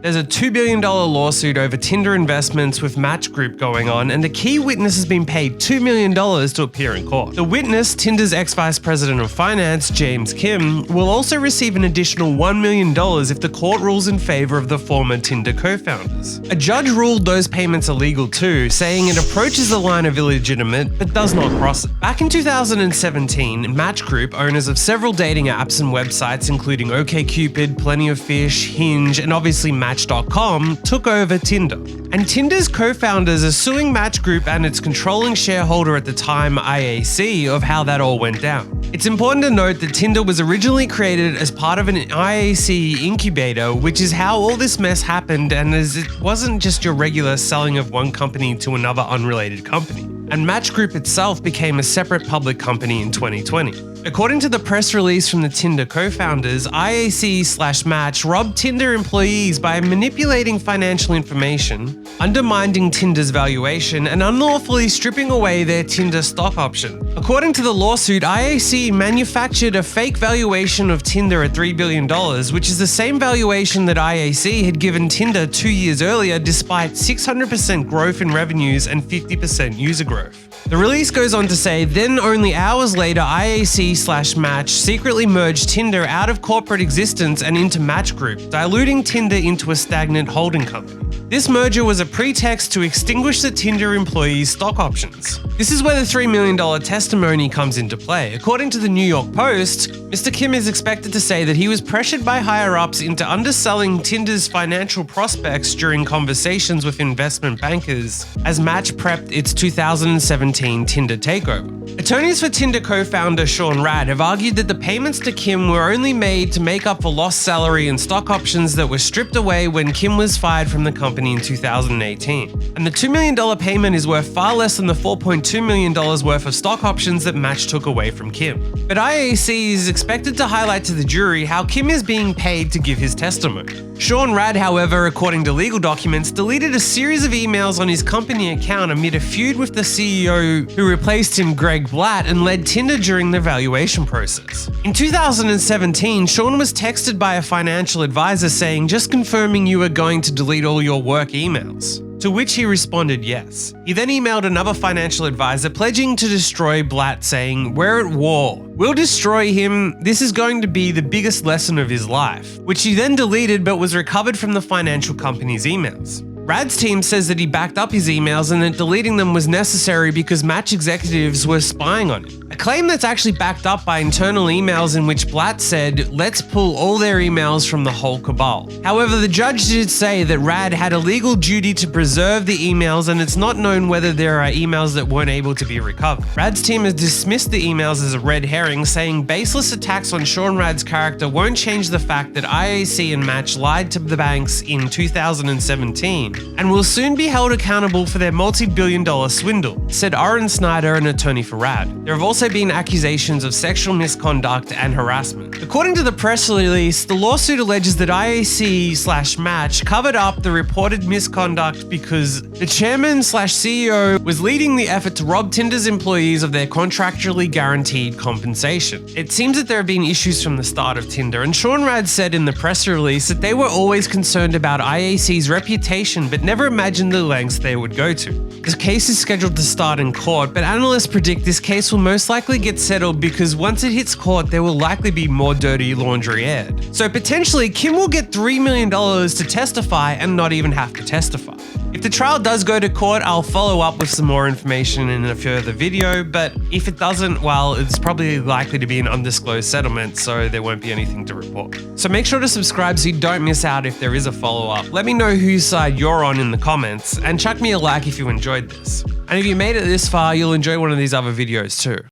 There's a $2 billion lawsuit over Tinder investments with Match Group going on, and a key witness has been paid $2 million to appear in court. The witness, Tinder's ex-vice president of finance, James Kim, will also receive an additional $1 million if the court rules in favor of the former Tinder co-founders. A judge ruled those payments are legal too, saying it approaches the line of illegitimate but does not cross it. Back in 2017, Match Group, owners of several dating apps and websites including OkCupid, Plenty of Fish, Hinge, and obviously Match.com, took over Tinder. And Tinder's co-founders are suing Match Group and its controlling shareholder at the time, IAC, of how that all went down. It's important to note that Tinder was originally created as part of an IAC incubator, which is how all this mess happened, and as it wasn't just your regular selling of one company to another unrelated company. And Match Group itself became a separate public company in 2020. According to the press release from the Tinder co-founders, IAC/Match robbed Tinder employees by manipulating financial information, undermining Tinder's valuation, and unlawfully stripping away their Tinder stock option. According to the lawsuit, IAC manufactured a fake valuation of Tinder at $3 billion, which is the same valuation that IAC had given Tinder 2 years earlier, despite 600% growth in revenues and 50% user growth. The release goes on to say, then only hours later, IAC/Match secretly merged Tinder out of corporate existence and into Match Group, diluting Tinder into a stagnant holding company. This merger was a pretext to extinguish the Tinder employees' stock options. This is where the $3 million testimony comes into play. According to the New York Post, Mr. Kim is expected to say that he was pressured by higher-ups into underselling Tinder's financial prospects during conversations with investment bankers as Match prepped its 2017 Tinder takeover. Attorneys for Tinder co-founder Sean Rad have argued that the payments to Kim were only made to make up for lost salary and stock options that were stripped away when Kim was fired from the company in 2018. And the $2 million payment is worth far less than the $4.2 million worth of stock options that Match took away from Kim. But IAC is expected to highlight to the jury how Kim is being paid to give his testimony. Sean Rad, however, according to legal documents, deleted a series of emails on his company account amid a feud with the CEO who replaced him, Greg Blatt, and led Tinder during the valuation process. In 2017, Sean was texted by a financial advisor saying, "Just confirming you are going to delete all your work emails." To which he responded yes. He then emailed another financial advisor pledging to destroy Blatt, saying, "We're at war. We'll destroy him. This is going to be the biggest lesson of his life," which he then deleted but was recovered from the financial company's emails. Rad's team says that he backed up his emails and that deleting them was necessary because Match executives were spying on him. A claim that's actually backed up by internal emails in which Blatt said, "Let's pull all their emails from the whole cabal." However, the judge did say that Rad had a legal duty to preserve the emails, and it's not known whether there are emails that weren't able to be recovered. Rad's team has dismissed the emails as a red herring, saying baseless attacks on Sean Rad's character won't change the fact that IAC and Match lied to the banks in 2017 and will soon be held accountable for their multi-billion-dollar swindle, said Oren Snyder, an attorney for Rad. There have also been accusations of sexual misconduct and harassment. According to the press release, the lawsuit alleges that IAC/Match covered up the reported misconduct because the chairman/CEO was leading the effort to rob Tinder's employees of their contractually guaranteed compensation. It seems that there have been issues from the start of Tinder, and Sean Rad said in the press release that they were always concerned about IAC's reputation but never imagined the lengths they would go to. The case is scheduled to start in court, but analysts predict this case will most likely get settled because once it hits court, there will likely be more dirty laundry aired. So potentially, Kim will get $3 million to testify and not even have to testify. If the trial does go to court, I'll follow up with some more information in a further video, but if it doesn't, well, it's probably likely to be an undisclosed settlement, so there won't be anything to report. So make sure to subscribe so you don't miss out if there is a follow-up. Let me know whose side you're on in the comments, and chuck me a like if you enjoyed this. And if you made it this far, you'll enjoy one of these other videos too.